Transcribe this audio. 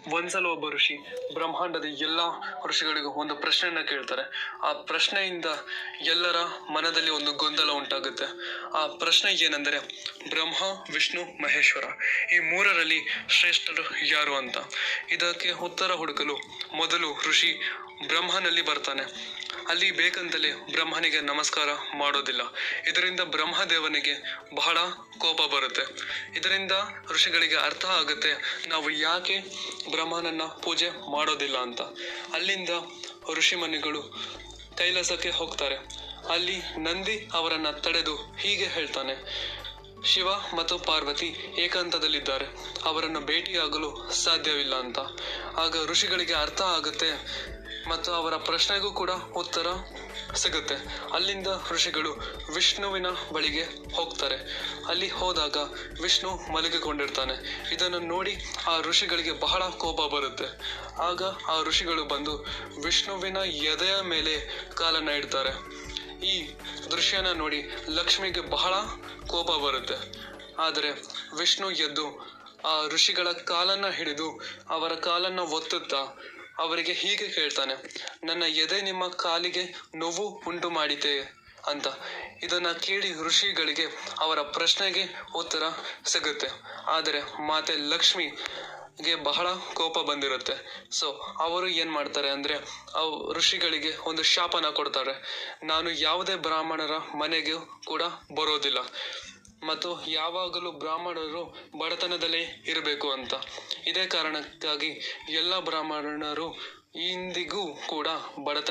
ಒಂದ್ಸಲ ಒಬ್ಬ ಋಷಿ ಬ್ರಹ್ಮಾಂಡದ ಎಲ್ಲಾ ಋಷಿಗಳಿಗೂ ಒಂದು ಪ್ರಶ್ನೆಯನ್ನ ಕೇಳ್ತಾರೆ. ಆ ಪ್ರಶ್ನೆಯಿಂದ ಎಲ್ಲರ ಮನದಲ್ಲಿ ಒಂದು ಗೊಂದಲ ಉಂಟಾಗುತ್ತೆ. ಆ ಪ್ರಶ್ನೆ ಏನೆಂದರೆ, ಬ್ರಹ್ಮ, ವಿಷ್ಣು, ಮಹೇಶ್ವರ ಈ ಮೂರರಲ್ಲಿ ಶ್ರೇಷ್ಠರು ಯಾರು ಅಂತ. ಇದಕ್ಕೆ ಉತ್ತರ ಹುಡುಕಲು ಮೊದಲು ಋಷಿ ಬ್ರಹ್ಮನಲ್ಲಿ ಬರ್ತಾನೆ. ಅಲ್ಲಿ ಬೇಕಂತಲೇ ಬ್ರಹ್ಮನಿಗೆ ನಮಸ್ಕಾರ ಮಾಡೋದಿಲ್ಲ. ಇದರಿಂದ ಬ್ರಹ್ಮದೇವನಿಗೆ ಬಹಳ ಕೋಪ ಬರುತ್ತೆ. ಇದರಿಂದ ಋಷಿಗಳಿಗೆ ಅರ್ಥ ಆಗುತ್ತೆ ನಾವು ಯಾಕೆ ಬ್ರಹ್ಮನನ್ನ ಪೂಜೆ ಮಾಡೋದಿಲ್ಲ ಅಂತ. ಅಲ್ಲಿಂದ ಋಷಿಮುನಿಗಳು ಕೈಲಾಸಕ್ಕೆ ಹೋಗ್ತಾರೆ. ಅಲ್ಲಿ ನಂದಿ ಅವರನ್ನ ತಡೆದು ಹೀಗೆ ಹೇಳ್ತಾನೆ, ಶಿವ ಮತ್ತು ಪಾರ್ವತಿ ಏಕಾಂತದಲ್ಲಿದ್ದಾರೆ, ಅವರನ್ನು ಭೇಟಿಯಾಗಲು ಸಾಧ್ಯವಿಲ್ಲ ಅಂತ. ಆಗ ಋಷಿಗಳಿಗೆ ಅರ್ಥ ಆಗುತ್ತೆ ಮತ್ತು ಅವರ ಪ್ರಶ್ನೆಗೂ ಕೂಡ ಉತ್ತರ ಸಿಗುತ್ತೆ. ಅಲ್ಲಿಂದ ಋಷಿಗಳು ವಿಷ್ಣುವಿನ ಬಳಿಗೆ ಹೋಗ್ತಾರೆ. ಅಲ್ಲಿ ಹೋದಾಗ ವಿಷ್ಣು ಮಲಗಿಕೊಂಡಿರ್ತಾನೆ. ಇದನ್ನು ನೋಡಿ ಆ ಋಷಿಗಳಿಗೆ ಬಹಳ ಕೋಪ ಬರುತ್ತೆ. ಆಗ ಆ ಋಷಿಗಳು ಬಂದು ವಿಷ್ಣುವಿನ ಎದೆಯ ಮೇಲೆ ಕಾಲನ್ನ ಇಡ್ತಾರೆ. ಈ ದೃಶ್ಯನ ನೋಡಿ ಲಕ್ಷ್ಮಿಗೆ ಬಹಳ ಕೋಪ ಬರುತ್ತೆ. ಆದರೆ ವಿಷ್ಣು ಎದ್ದು ಆ ಋಷಿಗಳ ಕಾಲನ್ನ ಹಿಡಿದು ಅವರ ಕಾಲನ್ನ ಒತ್ತುತ್ತಾ ಅವರಿಗೆ ಹೀಗೆ ಕೇಳ್ತಾನೆ, ನನ್ನ ಎದೆ ನಿಮ್ಮ ಕಾಲಿಗೆ ನೋವು ಉಂಟು ಮಾಡಿದೆ ಅಂತ. ಇದನ್ನ ಕೇಳಿ ಋಷಿಗಳಿಗೆ ಅವರ ಪ್ರಶ್ನೆಗೆ ಉತ್ತರ ಸಿಗುತ್ತೆ. ಆದರೆ ಮಾತೆ ಲಕ್ಷ್ಮಿಗೆ ಬಹಳ ಕೋಪ ಬಂದಿರುತ್ತೆ. ಸೊ ಅವರು ಏನ್ ಮಾಡ್ತಾರೆ ಅಂದ್ರೆ, ಋಷಿಗಳಿಗೆ ಒಂದು ಶಾಪನ ಕೊಡ್ತಾರೆ, ನಾನು ಯಾವುದೇ ಬ್ರಾಹ್ಮಣರ ಮನೆಗೂ ಕೂಡ ಬರೋದಿಲ್ಲ ಮತ್ತು ಯಾವಾಗಲೂ ಬ್ರಾಹ್ಮಣರು ಬಡತನದಲ್ಲೇ ಇರಬೇಕು ಅಂತ. ಇದೇ ಕಾರಣಕ್ಕಾಗಿ ಎಲ್ಲ ಬ್ರಾಹ್ಮಣರು ಇಂದಿಗೂ ಕೂಡ ಬಡತನ